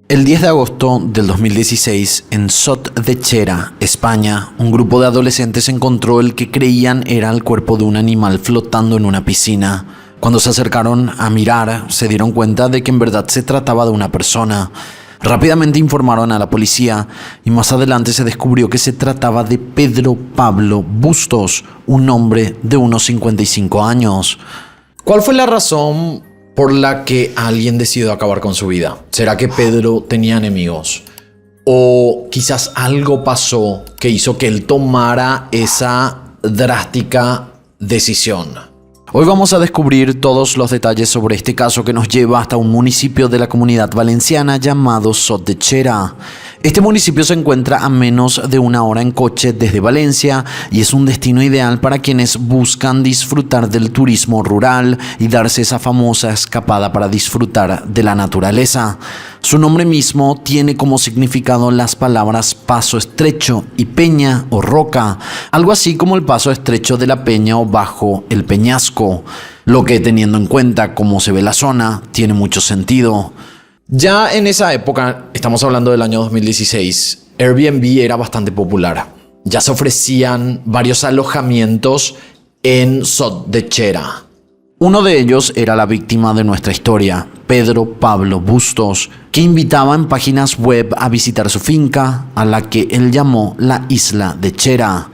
El 10 de agosto del 2016, en Sot de Chera, España, un grupo de adolescentes encontró el que creían era el cuerpo de un animal flotando en una piscina. Cuando se acercaron a mirar, se dieron cuenta de que en verdad se trataba de una persona. Rápidamente informaron a la policía y más adelante se descubrió que se trataba de Pedro Pablo Bustos, un hombre de unos 55 años. ¿Cuál fue la razón por la que alguien decidió acabar con su vida? ¿Será que Pedro tenía enemigos? ¿O quizás algo pasó que hizo que él tomara esa drástica decisión? Hoy vamos a descubrir todos los detalles sobre este caso que nos lleva hasta un municipio de la Comunidad Valenciana llamado Sot de Chera. Este municipio se encuentra a menos de una hora en coche desde Valencia y es un destino ideal para quienes buscan disfrutar del turismo rural y darse esa famosa escapada para disfrutar de la naturaleza. Su nombre mismo tiene como significado las palabras paso estrecho y peña o roca, algo así como el paso estrecho de la peña o bajo el peñasco, lo que teniendo en cuenta cómo se ve la zona tiene mucho sentido. Ya en esa época, estamos hablando del año 2016, Airbnb era bastante popular. Ya se ofrecían varios alojamientos en Sot de Chera. Uno de ellos era la víctima de nuestra historia, Pedro Pablo Bustos, que invitaba en páginas web a visitar su finca, a la que él llamó la Isla de Chera.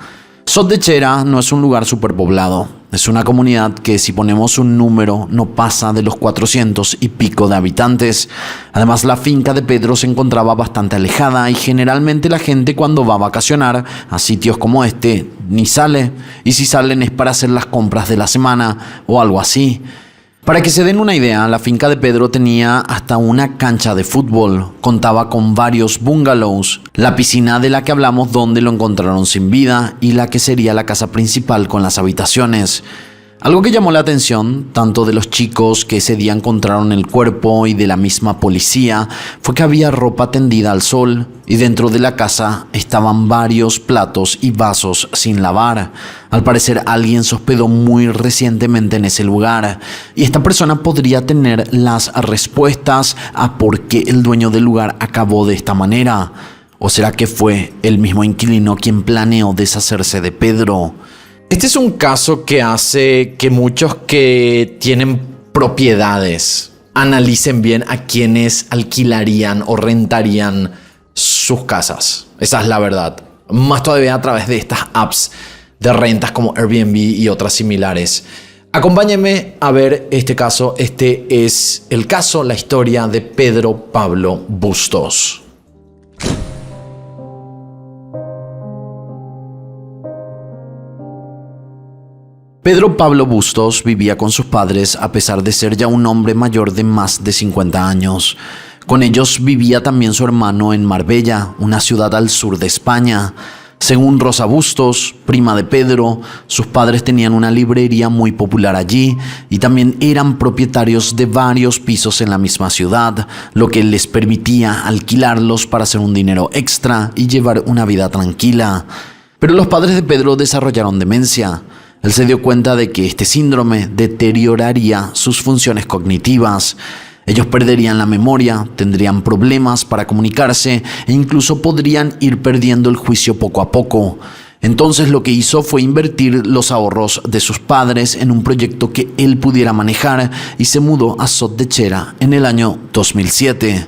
Sot de Chera no es un lugar superpoblado. Es una comunidad que, si ponemos un número, no pasa de los 400 y pico de habitantes. Además, la finca de Pedro se encontraba bastante alejada y generalmente la gente, cuando va a vacacionar a sitios como este, ni sale. Y si salen es para hacer las compras de la semana o algo así. Para que se den una idea, la finca de Pedro tenía hasta una cancha de fútbol, contaba con varios bungalows, la piscina de la que hablamos donde lo encontraron sin vida y la que sería la casa principal con las habitaciones. Algo que llamó la atención, tanto de los chicos que ese día encontraron el cuerpo y de la misma policía, fue que había ropa tendida al sol y dentro de la casa estaban varios platos y vasos sin lavar. Al parecer alguien se hospedó muy recientemente en ese lugar y esta persona podría tener las respuestas a por qué el dueño del lugar acabó de esta manera. ¿O será que fue el mismo inquilino quien planeó deshacerse de Pedro? Este es un caso que hace que muchos que tienen propiedades analicen bien a quienes alquilarían o rentarían sus casas. Esa es la verdad. Más todavía a través de estas apps de rentas como Airbnb y otras similares. Acompáñenme a ver este caso. Este es el caso, la historia de Pedro Pablo Bustos. Pedro Pablo Bustos vivía con sus padres a pesar de ser ya un hombre mayor de más de 50 años. Con ellos vivía también su hermano en Marbella, una ciudad al sur de España. Según Rosa Bustos, prima de Pedro, sus padres tenían una librería muy popular allí y también eran propietarios de varios pisos en la misma ciudad, lo que les permitía alquilarlos para hacer un dinero extra y llevar una vida tranquila. Pero los padres de Pedro desarrollaron demencia. Él se dio cuenta de que este síndrome deterioraría sus funciones cognitivas. Ellos perderían la memoria, tendrían problemas para comunicarse e incluso podrían ir perdiendo el juicio poco a poco. Entonces lo que hizo fue invertir los ahorros de sus padres en un proyecto que él pudiera manejar y se mudó a Sot de Chera en el año 2007.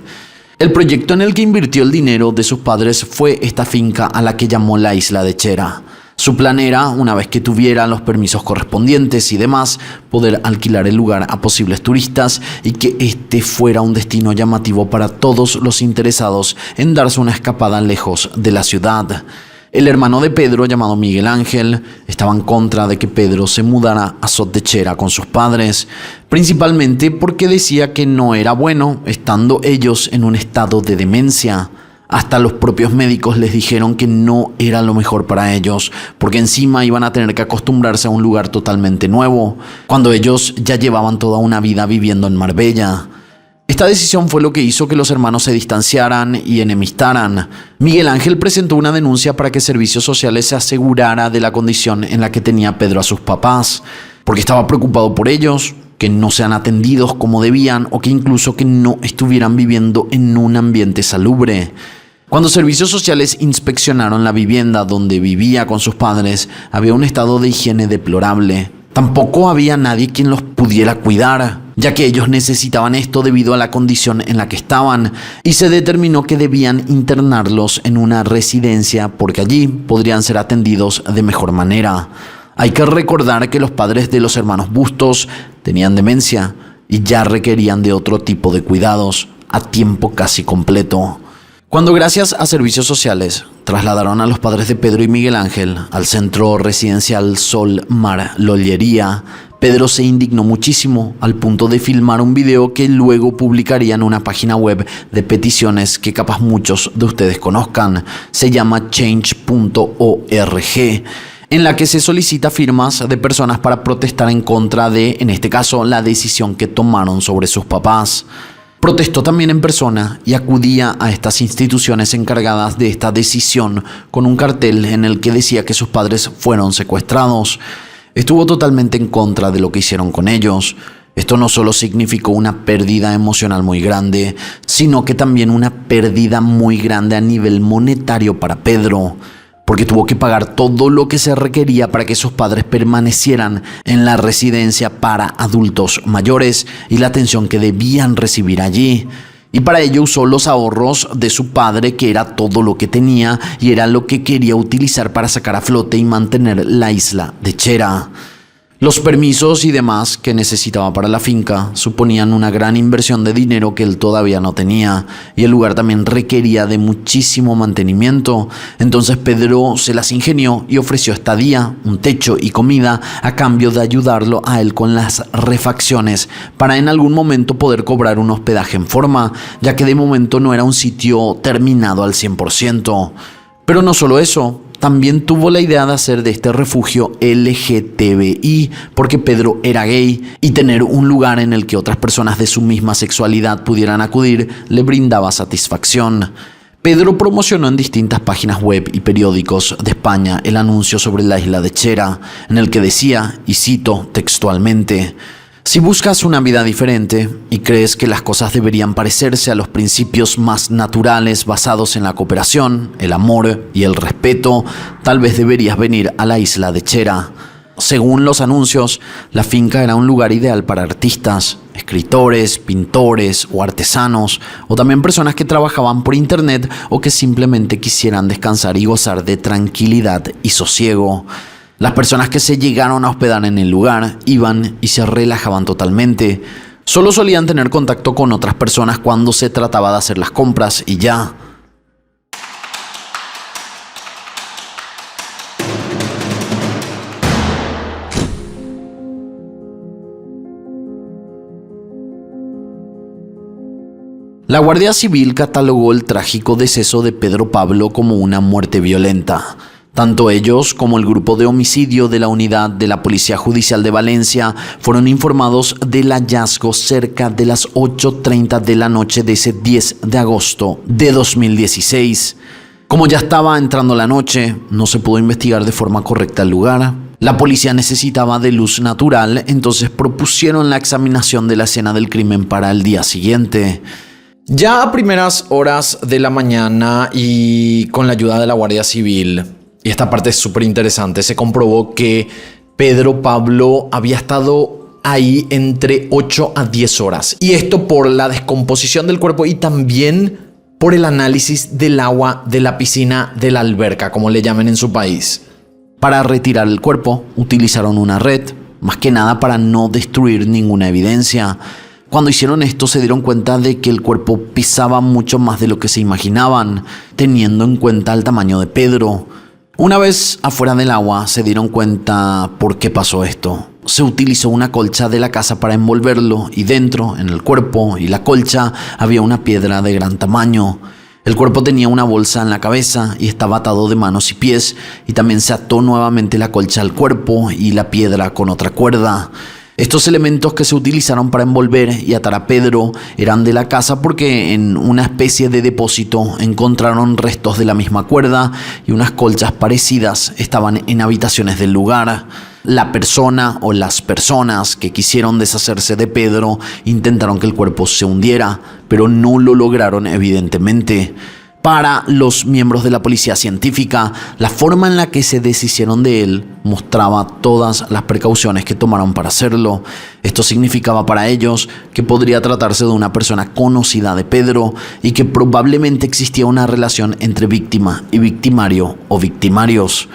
El proyecto en el que invirtió el dinero de sus padres fue esta finca a la que llamó la Isla de Chera. Su plan era, una vez que tuviera los permisos correspondientes y demás, poder alquilar el lugar a posibles turistas y que este fuera un destino llamativo para todos los interesados en darse una escapada lejos de la ciudad. El hermano de Pedro, llamado Miguel Ángel, estaba en contra de que Pedro se mudara a Sot de Chera con sus padres, principalmente porque decía que no era bueno, estando ellos en un estado de demencia. Hasta los propios médicos les dijeron que no era lo mejor para ellos, porque encima iban a tener que acostumbrarse a un lugar totalmente nuevo, cuando ellos ya llevaban toda una vida viviendo en Marbella. Esta decisión fue lo que hizo que los hermanos se distanciaran y enemistaran. Miguel Ángel presentó una denuncia para que Servicios Sociales se asegurara de la condición en la que tenía Pedro a sus papás, porque estaba preocupado por ellos, que no sean atendidos como debían o que incluso que no estuvieran viviendo en un ambiente salubre. Cuando servicios sociales inspeccionaron la vivienda donde vivía con sus padres, había un estado de higiene deplorable. Tampoco había nadie quien los pudiera cuidar, ya que ellos necesitaban esto debido a la condición en la que estaban, y se determinó que debían internarlos en una residencia porque allí podrían ser atendidos de mejor manera. Hay que recordar que los padres de los hermanos Bustos tenían demencia y ya requerían de otro tipo de cuidados a tiempo casi completo. Cuando gracias a servicios sociales trasladaron a los padres de Pedro y Miguel Ángel al centro residencial Sol Mar Lollería, Pedro se indignó muchísimo al punto de filmar un video que luego publicaría en una página web de peticiones que capaz muchos de ustedes conozcan. Se llama change.org, en la que se solicita firmas de personas para protestar en contra de, en este caso, la decisión que tomaron sobre sus papás. Protestó también en persona y acudía a estas instituciones encargadas de esta decisión con un cartel en el que decía que sus padres fueron secuestrados. Estuvo totalmente en contra de lo que hicieron con ellos. Esto no solo significó una pérdida emocional muy grande, sino que también una pérdida muy grande a nivel monetario para Pedro, porque tuvo que pagar todo lo que se requería para que sus padres permanecieran en la residencia para adultos mayores y la atención que debían recibir allí. Y para ello usó los ahorros de su padre, que era todo lo que tenía y era lo que quería utilizar para sacar a flote y mantener la isla de Chera. Los permisos y demás que necesitaba para la finca suponían una gran inversión de dinero que él todavía no tenía, y el lugar también requería de muchísimo mantenimiento. Entonces Pedro se las ingenió y ofreció estadía, un techo y comida a cambio de ayudarlo a él con las refacciones para en algún momento poder cobrar un hospedaje en forma, ya que de momento no era un sitio terminado al 100%. Pero no solo eso, también tuvo la idea de hacer de este refugio LGTBI, porque Pedro era gay y tener un lugar en el que otras personas de su misma sexualidad pudieran acudir le brindaba satisfacción. Pedro promocionó en distintas páginas web y periódicos de España el anuncio sobre la isla de Chera, en el que decía, y cito textualmente: si buscas una vida diferente y crees que las cosas deberían parecerse a los principios más naturales basados en la cooperación, el amor y el respeto, tal vez deberías venir a la isla de Chera. Según los anuncios, la finca era un lugar ideal para artistas, escritores, pintores o artesanos, o también personas que trabajaban por internet o que simplemente quisieran descansar y gozar de tranquilidad y sosiego. Las personas que se llegaron a hospedar en el lugar iban y se relajaban totalmente. Solo solían tener contacto con otras personas cuando se trataba de hacer las compras y ya. La Guardia Civil catalogó el trágico deceso de Pedro Pablo como una muerte violenta. Tanto ellos como el grupo de homicidio de la unidad de la Policía Judicial de Valencia fueron informados del hallazgo cerca de las 8:30 de la noche de ese 10 de agosto de 2016. Como ya estaba entrando la noche, no se pudo investigar de forma correcta el lugar. La policía necesitaba de luz natural, entonces propusieron la examinación de la escena del crimen para el día siguiente. Ya a primeras horas de la mañana y con la ayuda de la Guardia Civil, y esta parte es súper interesante, se comprobó que Pedro Pablo había estado ahí entre 8 a 10 horas. Y esto por la descomposición del cuerpo y también por el análisis del agua de la piscina de la alberca, como le llaman en su país. Para retirar el cuerpo utilizaron una red, más que nada para no destruir ninguna evidencia. Cuando hicieron esto se dieron cuenta de que el cuerpo pesaba mucho más de lo que se imaginaban, teniendo en cuenta el tamaño de Pedro. Una vez afuera del agua se dieron cuenta por qué pasó esto. Se utilizó una colcha de la casa para envolverlo y dentro, en el cuerpo y la colcha, había una piedra de gran tamaño. El cuerpo tenía una bolsa en la cabeza y estaba atado de manos y pies, y también se ató nuevamente la colcha al cuerpo y la piedra con otra cuerda. Estos elementos que se utilizaron para envolver y atar a Pedro eran de la casa porque en una especie de depósito encontraron restos de la misma cuerda y unas colchas parecidas estaban en habitaciones del lugar. La persona o las personas que quisieron deshacerse de Pedro intentaron que el cuerpo se hundiera, pero no lo lograron evidentemente. Para los miembros de la policía científica, la forma en la que se deshicieron de él mostraba todas las precauciones que tomaron para hacerlo. Esto significaba para ellos que podría tratarse de una persona conocida de Pedro y que probablemente existía una relación entre víctima y victimario o victimarios.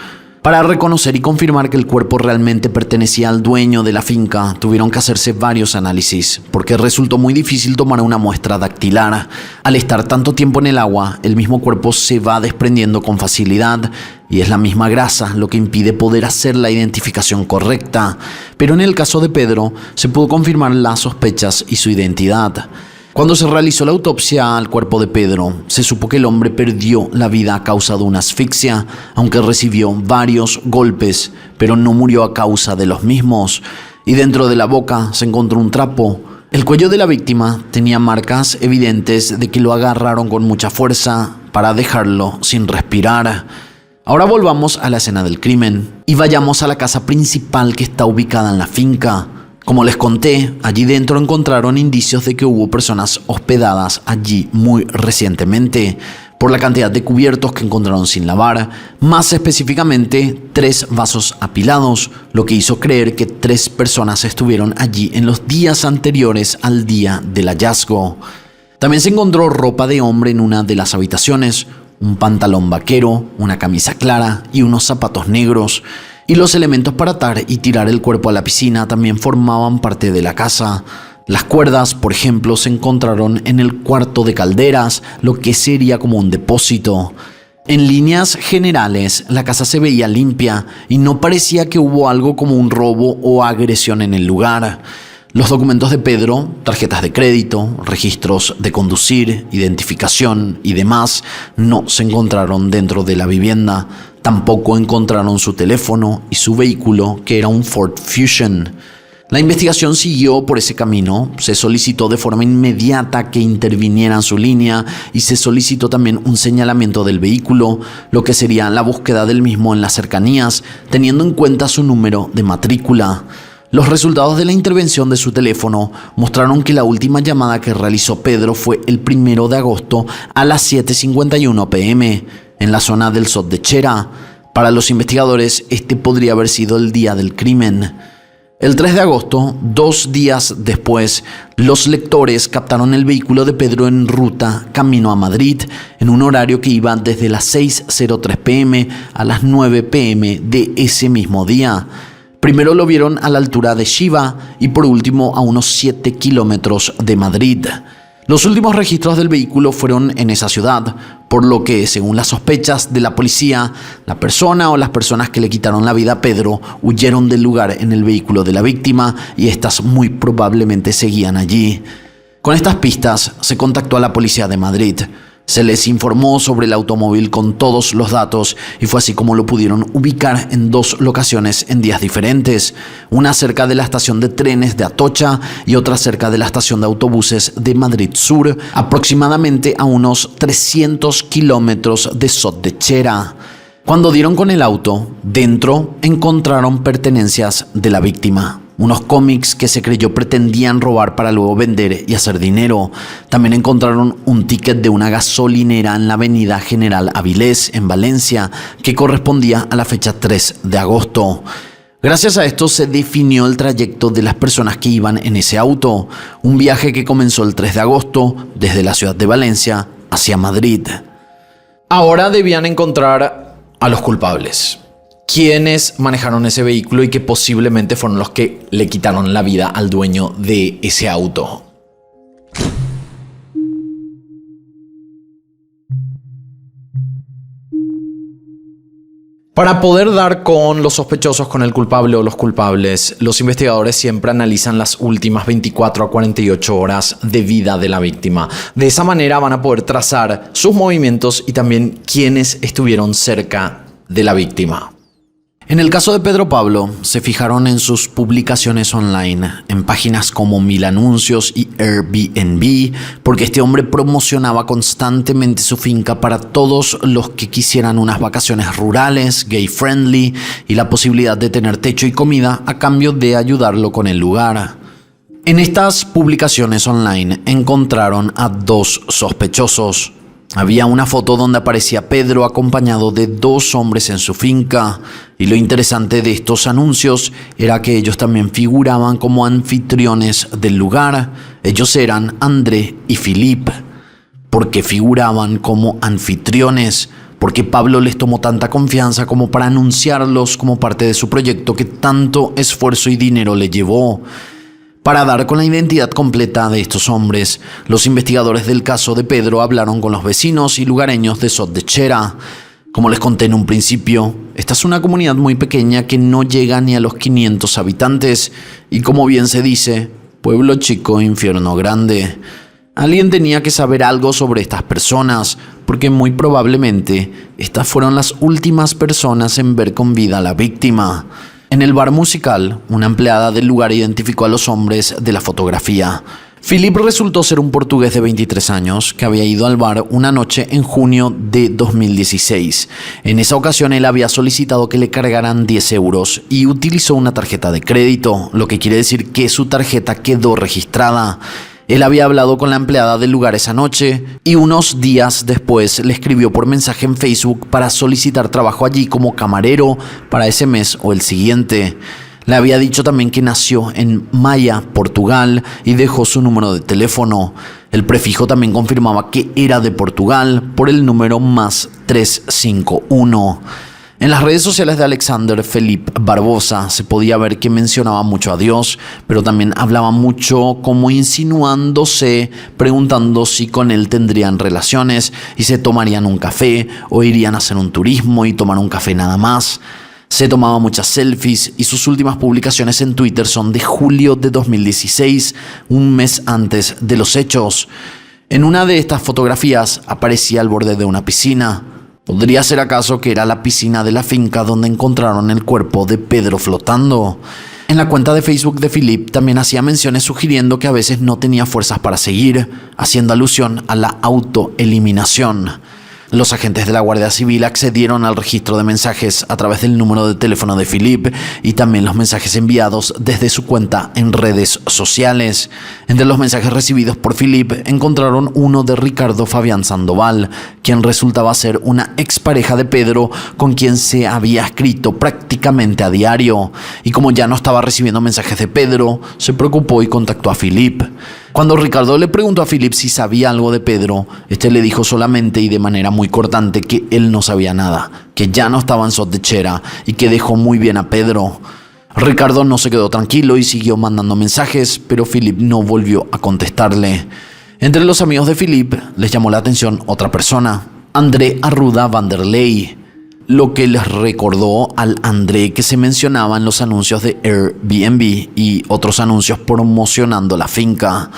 Para reconocer y confirmar que el cuerpo realmente pertenecía al dueño de la finca, tuvieron que hacerse varios análisis, porque resultó muy difícil tomar una muestra dactilar. Al estar tanto tiempo en el agua, el mismo cuerpo se va desprendiendo con facilidad, y es la misma grasa lo que impide poder hacer la identificación correcta. Pero en el caso de Pedro, se pudo confirmar las sospechas y su identidad. Cuando se realizó la autopsia al cuerpo de Pedro, se supo que el hombre perdió la vida a causa de una asfixia, aunque recibió varios golpes, pero no murió a causa de los mismos. Y dentro de la boca se encontró un trapo. El cuello de la víctima tenía marcas evidentes de que lo agarraron con mucha fuerza para dejarlo sin respirar. Ahora volvamos a la escena del crimen y vayamos a la casa principal que está ubicada en la finca. Como les conté, allí dentro encontraron indicios de que hubo personas hospedadas allí muy recientemente, por la cantidad de cubiertos que encontraron sin lavar, más específicamente 3 vasos apilados, lo que hizo creer que 3 personas estuvieron allí en los días anteriores al día del hallazgo. También se encontró ropa de hombre en una de las habitaciones, un pantalón vaquero, una camisa clara y unos zapatos negros. Y los elementos para atar y tirar el cuerpo a la piscina también formaban parte de la casa. Las cuerdas, por ejemplo, se encontraron en el cuarto de calderas, lo que sería como un depósito. En líneas generales, la casa se veía limpia y no parecía que hubo algo como un robo o agresión en el lugar. Los documentos de Pedro, tarjetas de crédito, registros de conducir, identificación y demás no se encontraron dentro de la vivienda. Tampoco encontraron su teléfono y su vehículo, que era un Ford Fusion. La investigación siguió por ese camino. Se solicitó de forma inmediata que interviniera en su línea y se solicitó también un señalamiento del vehículo, lo que sería la búsqueda del mismo en las cercanías, teniendo en cuenta su número de matrícula. Los resultados de la intervención de su teléfono mostraron que la última llamada que realizó Pedro fue el 1 de agosto a las 7:51 p.m. en la zona del Sot de Chera. Para los investigadores, este podría haber sido el día del crimen. El 3 de agosto, 2 días después, los lectores captaron el vehículo de Pedro en ruta camino a Madrid, en un horario que iba desde las 6:03 p.m. a las 9 p.m. de ese mismo día. Primero lo vieron a la altura de Chiva y por último a unos 7 kilómetros de Madrid. Los últimos registros del vehículo fueron en esa ciudad, por lo que, según las sospechas de la policía, la persona o las personas que le quitaron la vida a Pedro huyeron del lugar en el vehículo de la víctima y estas muy probablemente seguían allí. Con estas pistas se contactó a la policía de Madrid. Se les informó sobre el automóvil con todos los datos y fue así como lo pudieron ubicar en 2 locaciones en días diferentes, una cerca de la estación de trenes de Atocha y otra cerca de la estación de autobuses de Madrid Sur, aproximadamente a unos 300 kilómetros de Sot de Chera. Cuando dieron con el auto, dentro encontraron pertenencias de la víctima. Unos cómics que se creyó pretendían robar para luego vender y hacer dinero. También encontraron un ticket de una gasolinera en la avenida General Avilés, en Valencia, que correspondía a la fecha 3 de agosto. Gracias a esto se definió el trayecto de las personas que iban en ese auto, un viaje que comenzó el 3 de agosto desde la ciudad de Valencia hacia Madrid. Ahora debían encontrar a los culpables. Quienes manejaron ese vehículo y que posiblemente fueron los que le quitaron la vida al dueño de ese auto. Para poder dar con los sospechosos, con el culpable o los culpables, los investigadores siempre analizan las últimas 24 a 48 horas de vida de la víctima. De esa manera van a poder trazar sus movimientos y también quiénes estuvieron cerca de la víctima. En el caso de Pedro Pablo, se fijaron en sus publicaciones online, en páginas como Milanuncios y Airbnb, porque este hombre promocionaba constantemente su finca para todos los que quisieran unas vacaciones rurales, gay-friendly y la posibilidad de tener techo y comida a cambio de ayudarlo con el lugar. En estas publicaciones online encontraron a dos sospechosos. Había una foto donde aparecía Pedro acompañado de dos hombres en su finca, y lo interesante de estos anuncios era que ellos también figuraban como anfitriones del lugar. Ellos eran André y Philippe. ¿Por qué figuraban como anfitriones? Porque Pablo les tomó tanta confianza como para anunciarlos como parte de su proyecto que tanto esfuerzo y dinero le llevó. Para dar con la identidad completa de estos hombres, los investigadores del caso de Pedro hablaron con los vecinos y lugareños de Sot de Chera. Como les conté en un principio, esta es una comunidad muy pequeña que no llega ni a los 500 habitantes y, como bien se dice, pueblo chico, infierno grande. Alguien tenía que saber algo sobre estas personas, porque muy probablemente estas fueron las últimas personas en ver con vida a la víctima. En el bar musical, una empleada del lugar identificó a los hombres de la fotografía. Philippe resultó ser un portugués de 23 años que había ido al bar una noche en junio de 2016. En esa ocasión él había solicitado que le cargaran 10 euros y utilizó una tarjeta de crédito, lo que quiere decir que su tarjeta quedó registrada. Él había hablado con la empleada del lugar esa noche y unos días después le escribió por mensaje en Facebook para solicitar trabajo allí como camarero para ese mes o el siguiente. Le había dicho también que nació en Maia, Portugal, y dejó su número de teléfono. El prefijo también confirmaba que era de Portugal por el número más 351. En las redes sociales de Alexander Felipe Barbosa se podía ver que mencionaba mucho a Dios, pero también hablaba mucho como insinuándose, preguntando si con él tendrían relaciones y se tomarían un café o irían a hacer un turismo y tomar un café nada más. Se tomaba muchas selfies y sus últimas publicaciones en Twitter son de julio de 2016, un mes antes de los hechos. En una de estas fotografías aparecía al borde de una piscina. ¿Podría ser acaso que era la piscina de la finca donde encontraron el cuerpo de Pedro flotando? En la cuenta de Facebook de Philippe también hacía menciones sugiriendo que a veces no tenía fuerzas para seguir, haciendo alusión a la autoeliminación. Los agentes de la Guardia Civil accedieron al registro de mensajes a través del número de teléfono de Philippe y también los mensajes enviados desde su cuenta en redes sociales. Entre los mensajes recibidos por Philippe encontraron uno de Ricardo Fabián Sandoval, quien resultaba ser una expareja de Pedro con quien se había escrito prácticamente a diario. Y como ya no estaba recibiendo mensajes de Pedro, se preocupó y contactó a Philippe. Cuando Ricardo le preguntó a Philippe si sabía algo de Pedro, este le dijo solamente y de manera muy cortante que él no sabía nada, que ya no estaba en Sot de Chera y que dejó muy bien a Pedro. Ricardo no se quedó tranquilo y siguió mandando mensajes, pero Philippe no volvió a contestarle. Entre los amigos de Philippe les llamó la atención otra persona, André Arruda Vanderlei, lo que les recordó al André que se mencionaba en los anuncios de Airbnb y otros anuncios promocionando la finca.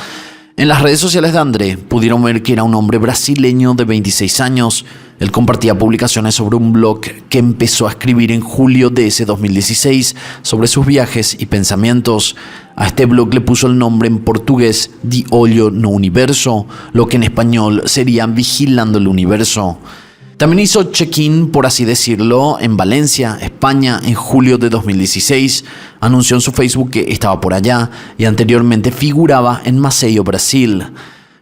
En las redes sociales de André pudieron ver que era un hombre brasileño de 26 años. Él compartía publicaciones sobre un blog que empezó a escribir en julio de ese 2016 sobre sus viajes y pensamientos. A este blog le puso el nombre en portugués De Olho no Universo, lo que en español sería Vigilando el Universo. También hizo check-in, por así decirlo, en Valencia, España, en julio de 2016. Anunció en su Facebook que estaba por allá y anteriormente figuraba en Maceió, Brasil.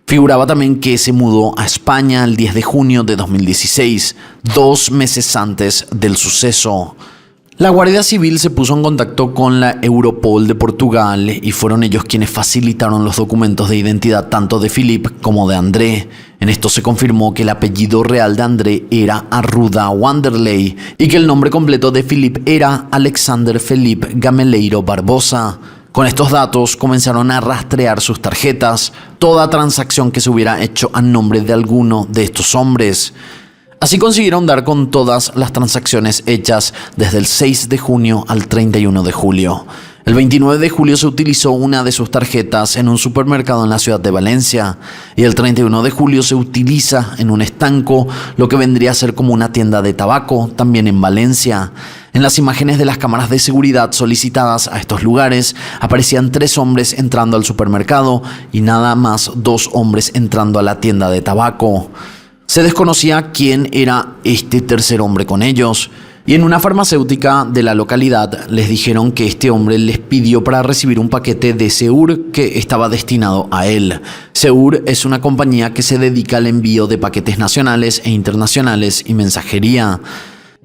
Figuraba también que se mudó a España el 10 de junio de 2016, 2 meses antes del suceso. La Guardia Civil se puso en contacto con la Europol de Portugal y fueron ellos quienes facilitaron los documentos de identidad tanto de Philippe como de André. En esto se confirmó que el apellido real de André era Arruda Vanderlei y que el nombre completo de Philippe era Alexander Felipe Gameleiro Barbosa. Con estos datos comenzaron a rastrear sus tarjetas, toda transacción que se hubiera hecho a nombre de alguno de estos hombres. Así consiguieron dar con todas las transacciones hechas desde el 6 de junio al 31 de julio. El 29 de julio se utilizó una de sus tarjetas en un supermercado en la ciudad de Valencia y el 31 de julio se utiliza en un estanco, lo que vendría a ser como una tienda de tabaco, también en Valencia. En las imágenes de las cámaras de seguridad solicitadas a estos lugares aparecían 3 hombres entrando al supermercado y nada más 2 hombres entrando a la tienda de tabaco. Se desconocía quién era este tercer hombre con ellos, y en una farmacéutica de la localidad les dijeron que este hombre les pidió para recibir un paquete de Seur que estaba destinado a él. Seur es una compañía que se dedica al envío de paquetes nacionales e internacionales y mensajería.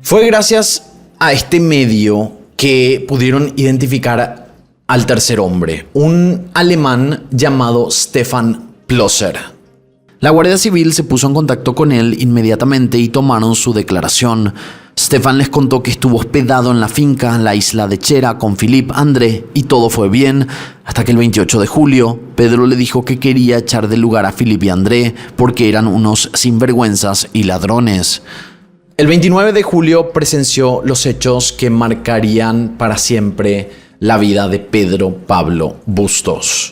Fue gracias a este medio que pudieron identificar al tercer hombre, un alemán llamado Stefan Plosser. La Guardia Civil se puso en contacto con él inmediatamente y tomaron su declaración. Stefan les contó que estuvo hospedado en la finca, la isla de Chera, con Philippe André, y todo fue bien, hasta que el 28 de julio, Pedro le dijo que quería echar del lugar a Philippe y André porque eran unos sinvergüenzas y ladrones. El 29 de julio presenció los hechos que marcarían para siempre la vida de Pedro Pablo Bustos.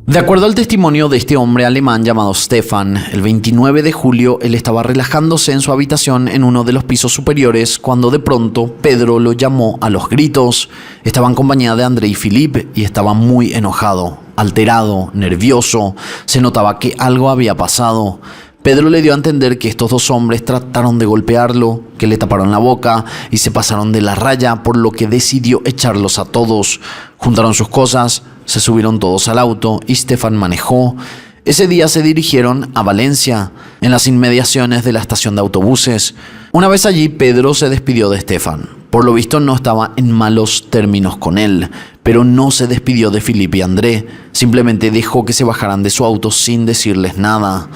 De acuerdo al testimonio de este hombre alemán llamado Stefan, el 29 de julio él estaba relajándose en su habitación en uno de los pisos superiores cuando de pronto Pedro lo llamó a los gritos. Estaba en compañía de André y Philippe y estaba muy enojado, alterado, nervioso. Se notaba que algo había pasado. Pedro le dio a entender que estos 2 hombres trataron de golpearlo, que le taparon la boca y se pasaron de la raya, por lo que decidió echarlos a todos. Juntaron sus cosas, se subieron todos al auto y Stefan manejó. Ese día se dirigieron a Valencia, en las inmediaciones de la estación de autobuses. Una vez allí, Pedro se despidió de Stefan. Por lo visto no estaba en malos términos con él, pero no se despidió de Philippe y André. Simplemente dejó que se bajaran de su auto sin decirles nada.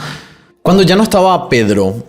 Cuando ya no estaba Pedro,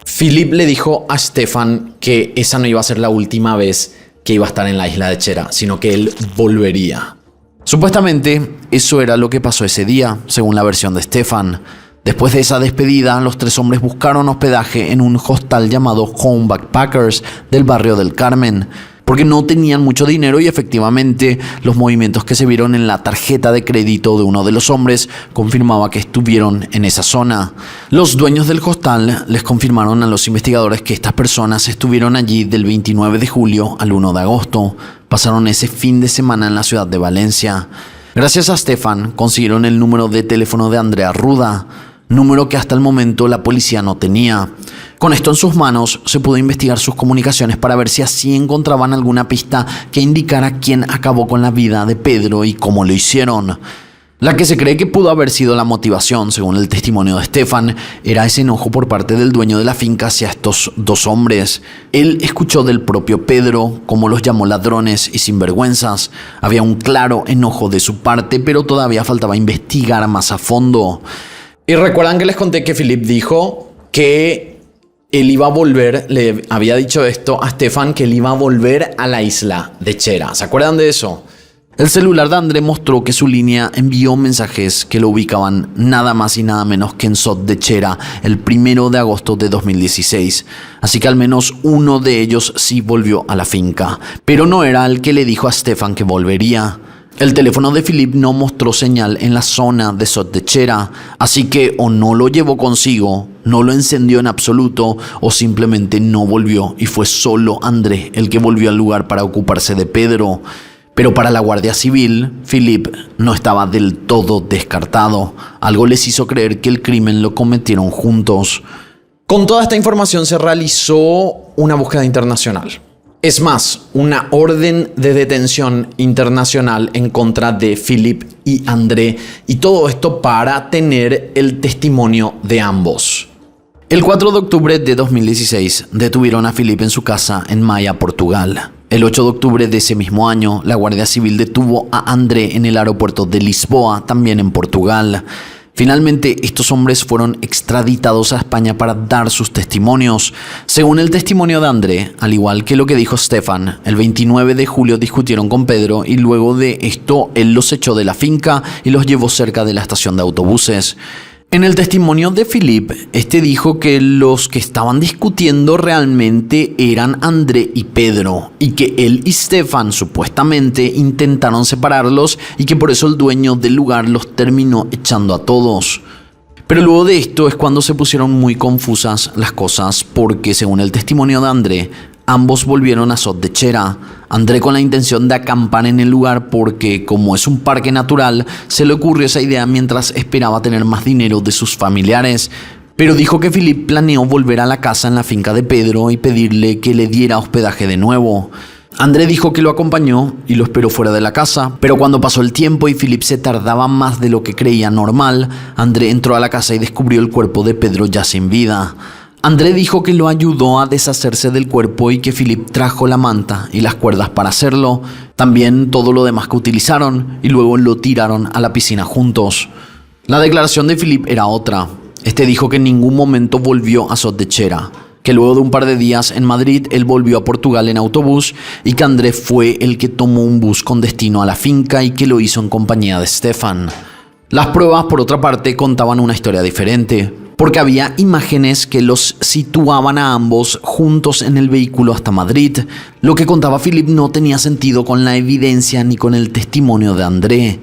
Philippe le dijo a Stefan que esa no iba a ser la última vez que iba a estar en la isla de Chera, sino que él volvería. Supuestamente, eso era lo que pasó ese día, según la versión de Stefan. Después de esa despedida, los 3 hombres buscaron hospedaje en un hostal llamado Home Backpackers del barrio del Carmen, porque no tenían mucho dinero y efectivamente los movimientos que se vieron en la tarjeta de crédito de uno de los hombres confirmaba que estuvieron en esa zona. Los dueños del hostal les confirmaron a los investigadores que estas personas estuvieron allí del 29 de julio al 1 de agosto. Pasaron ese fin de semana en la ciudad de Valencia. Gracias a Stefan consiguieron el número de teléfono de Andrea Ruda, número que hasta el momento la policía no tenía. Con esto en sus manos se pudo investigar sus comunicaciones para ver si así encontraban alguna pista que indicara quién acabó con la vida de Pedro y cómo lo hicieron. La que se cree que pudo haber sido la motivación, según el testimonio de Stefan, era ese enojo por parte del dueño de la finca hacia estos 2 hombres. Él escuchó del propio Pedro cómo los llamó ladrones y sinvergüenzas. Había un claro enojo de su parte, pero todavía faltaba investigar más a fondo. Y recuerdan que les conté que Philippe dijo que él iba a volver, le había dicho esto a Stefan, que él iba a volver a la isla de Chera. ¿Se acuerdan de eso? El celular de André mostró que su línea envió mensajes que lo ubicaban nada más y nada menos que en Sot de Chera el 1 de agosto de 2016. Así que al menos uno de ellos sí volvió a la finca, pero no era el que le dijo a Stefan que volvería. El teléfono de Philippe no mostró señal en la zona de Sot de Chera, así que o no lo llevó consigo, no lo encendió en absoluto, o simplemente no volvió y fue solo André el que volvió al lugar para ocuparse de Pedro. Pero para la Guardia Civil, Philippe no estaba del todo descartado. Algo les hizo creer que el crimen lo cometieron juntos. Con toda esta información se realizó una búsqueda internacional. Es más, una orden de detención internacional en contra de Philippe y André, y todo esto para tener el testimonio de ambos. El 4 de octubre de 2016 detuvieron a Philippe en su casa en Maia, Portugal. El 8 de octubre de ese mismo año, la Guardia Civil detuvo a André en el aeropuerto de Lisboa, también en Portugal. Finalmente, estos hombres fueron extraditados a España para dar sus testimonios. Según el testimonio de André, al igual que lo que dijo Stefan, el 29 de julio discutieron con Pedro y luego de esto él los echó de la finca y los llevó cerca de la estación de autobuses. En el testimonio de Philippe, este dijo que los que estaban discutiendo realmente eran André y Pedro, y que él y Stefan supuestamente intentaron separarlos y que por eso el dueño del lugar los terminó echando a todos. Pero luego de esto es cuando se pusieron muy confusas las cosas, porque según el testimonio de André, ambos volvieron a Sot de Chera. André con la intención de acampar en el lugar porque, como es un parque natural, se le ocurrió esa idea mientras esperaba tener más dinero de sus familiares. Pero dijo que Philippe planeó volver a la casa en la finca de Pedro y pedirle que le diera hospedaje de nuevo. André dijo que lo acompañó y lo esperó fuera de la casa, pero cuando pasó el tiempo y Philippe se tardaba más de lo que creía normal, André entró a la casa y descubrió el cuerpo de Pedro ya sin vida. André dijo que lo ayudó a deshacerse del cuerpo y que Philippe trajo la manta y las cuerdas para hacerlo, también todo lo demás que utilizaron, y luego lo tiraron a la piscina juntos. La declaración de Philippe era otra. Este dijo que en ningún momento volvió a Sot de Chera, que luego de un par de días en Madrid él volvió a Portugal en autobús y que André fue el que tomó un bus con destino a la finca y que lo hizo en compañía de Stefan. Las pruebas, por otra parte, contaban una historia diferente, porque había imágenes que los situaban a ambos juntos en el vehículo hasta Madrid. Lo que contaba Philippe no tenía sentido con la evidencia ni con el testimonio de André.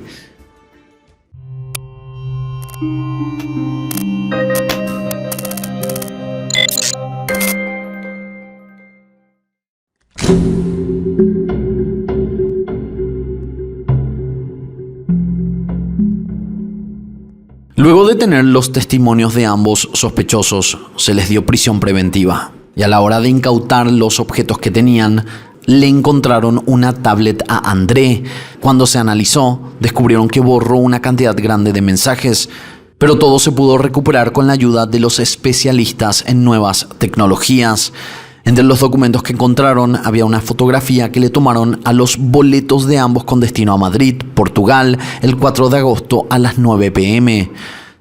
Luego de tener los testimonios de ambos sospechosos, se les dio prisión preventiva y a la hora de incautar los objetos que tenían, le encontraron una tablet a André. Cuando se analizó, descubrieron que borró una cantidad grande de mensajes, pero todo se pudo recuperar con la ayuda de los especialistas en nuevas tecnologías. Entre los documentos que encontraron había una fotografía que le tomaron a los boletos de ambos con destino a Madrid, Portugal, el 4 de agosto a las 9 p.m.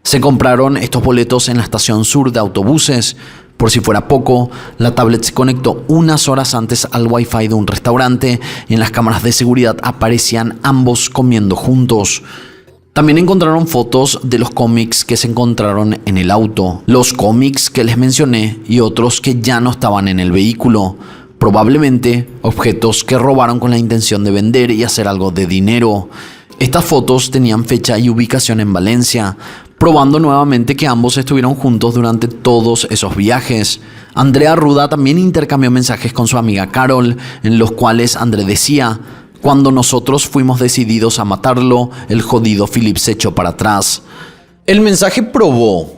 Se compraron estos boletos en la estación sur de autobuses. Por si fuera poco, la tablet se conectó unas horas antes al Wi-Fi de un restaurante y en las cámaras de seguridad aparecían ambos comiendo juntos. También encontraron fotos de los cómics que se encontraron en el auto, los cómics que les mencioné y otros que ya no estaban en el vehículo. Probablemente objetos que robaron con la intención de vender y hacer algo de dinero. Estas fotos tenían fecha y ubicación en Valencia, probando nuevamente que ambos estuvieron juntos durante todos esos viajes. André Arruda también intercambió mensajes con su amiga Carol, en los cuales André decía: cuando nosotros fuimos decididos a matarlo, el jodido Philippe se echó para atrás. El mensaje probó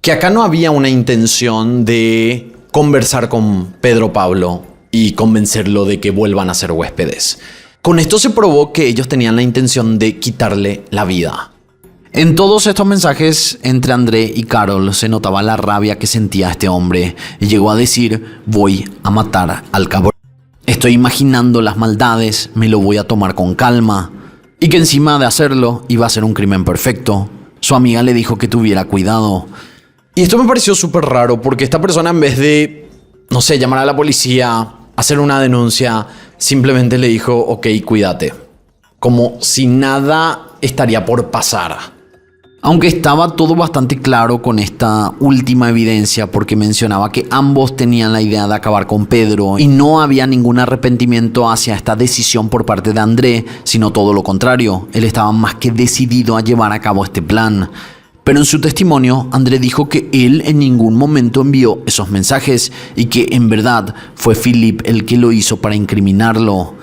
que acá no había una intención de conversar con Pedro Pablo y convencerlo de que vuelvan a ser huéspedes. Con esto se probó que ellos tenían la intención de quitarle la vida. En todos estos mensajes entre André y Carol se notaba la rabia que sentía este hombre y llegó a decir: voy a matar al cabrón. Estoy imaginando las maldades, me lo voy a tomar con calma. Y que encima de hacerlo iba a ser un crimen perfecto. Su amiga le dijo que tuviera cuidado. Y esto me pareció súper raro porque esta persona, en vez de, no sé, llamar a la policía, hacer una denuncia, simplemente le dijo: ok, cuídate. Como si nada estaría por pasar. Aunque estaba todo bastante claro con esta última evidencia, porque mencionaba que ambos tenían la idea de acabar con Pedro y no había ningún arrepentimiento hacia esta decisión por parte de André, sino todo lo contrario. Él estaba más que decidido a llevar a cabo este plan. Pero en su testimonio, André dijo que él en ningún momento envió esos mensajes y que en verdad fue Philippe el que lo hizo para incriminarlo.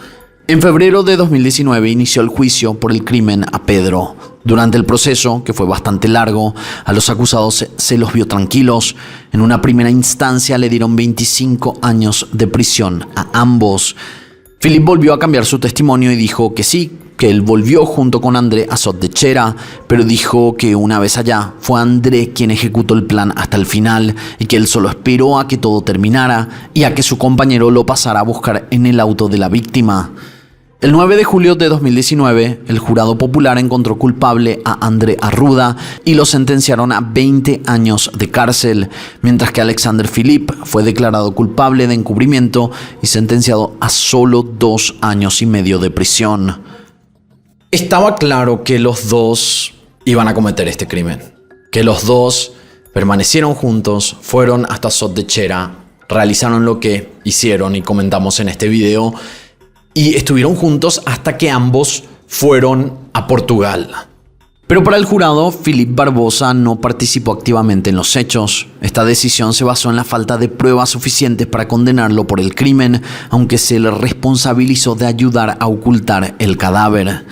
En febrero de 2019 inició el juicio por el crimen a Pedro. Durante el proceso, que fue bastante largo, a los acusados se los vio tranquilos. En una primera instancia le dieron 25 años de prisión a ambos. Philippe volvió a cambiar su testimonio y dijo que sí, que él volvió junto con André a Sot de Chera, pero dijo que una vez allá fue André quien ejecutó el plan hasta el final y que él solo esperó a que todo terminara y a que su compañero lo pasara a buscar en el auto de la víctima. El 9 de julio de 2019, el jurado popular encontró culpable a André Arruda y lo sentenciaron a 20 años de cárcel, mientras que Alexander Philippe fue declarado culpable de encubrimiento y sentenciado a solo 2 años y medio de prisión. Estaba claro que los dos iban a cometer este crimen, que los dos permanecieron juntos, fueron hasta Sot de Chera, realizaron lo que hicieron y comentamos en este video, y estuvieron juntos hasta que ambos fueron a Portugal. Pero para el jurado, Philip Barbosa no participó activamente en los hechos. Esta decisión se basó en la falta de pruebas suficientes para condenarlo por el crimen, aunque se le responsabilizó de ayudar a ocultar el cadáver.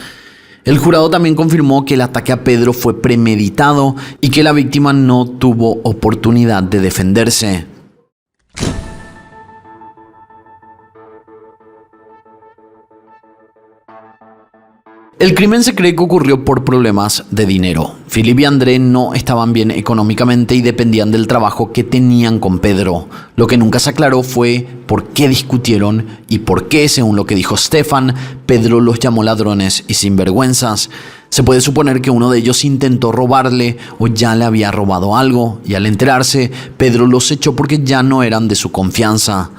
El jurado también confirmó que el ataque a Pedro fue premeditado y que la víctima no tuvo oportunidad de defenderse. El crimen se cree que ocurrió por problemas de dinero. Philip y André no estaban bien económicamente y dependían del trabajo que tenían con Pedro. Lo que nunca se aclaró fue por qué discutieron y por qué, según lo que dijo Stefan, Pedro los llamó ladrones y sinvergüenzas. Se puede suponer que uno de ellos intentó robarle o ya le había robado algo, y al enterarse, Pedro los echó porque ya no eran de su confianza.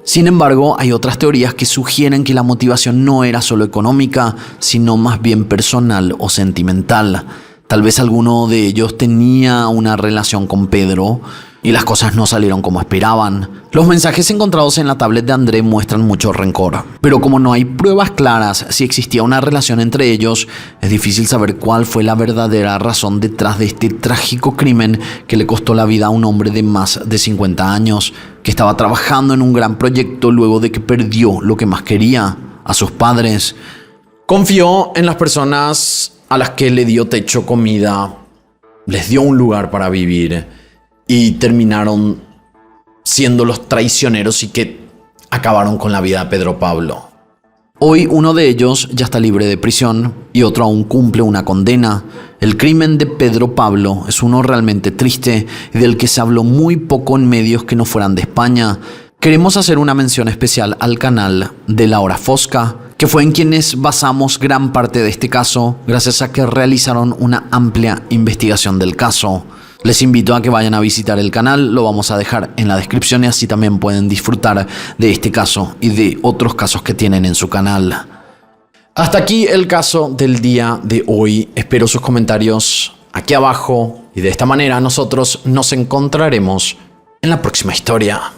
Sin embargo, hay otras teorías que sugieren que la motivación no era solo económica, sino más bien personal o sentimental. Tal vez alguno de ellos tenía una relación con Pedro y las cosas no salieron como esperaban. Los mensajes encontrados en la tablet de André muestran mucho rencor, pero como no hay pruebas claras si existía una relación entre ellos, es difícil saber cuál fue la verdadera razón detrás de este trágico crimen que le costó la vida a un hombre de más de 50 años, que estaba trabajando en un gran proyecto luego de que perdió lo que más quería, a sus padres. Confió en las personas a las que le dio techo, comida, les dio un lugar para vivir y terminaron siendo los traicioneros y que acabaron con la vida de Pedro Pablo. Hoy uno de ellos ya está libre de prisión y otro aún cumple una condena. El crimen de Pedro Pablo es uno realmente triste y del que se habló muy poco en medios que no fueran de España. Queremos hacer una mención especial al canal de La Hora Fosca, que fue en quienes basamos gran parte de este caso, gracias a que realizaron una amplia investigación del caso. Les invito a que vayan a visitar el canal, lo vamos a dejar en la descripción y así también pueden disfrutar de este caso y de otros casos que tienen en su canal. Hasta aquí el caso del día de hoy. Espero sus comentarios aquí abajo y de esta manera nosotros nos encontraremos en la próxima historia.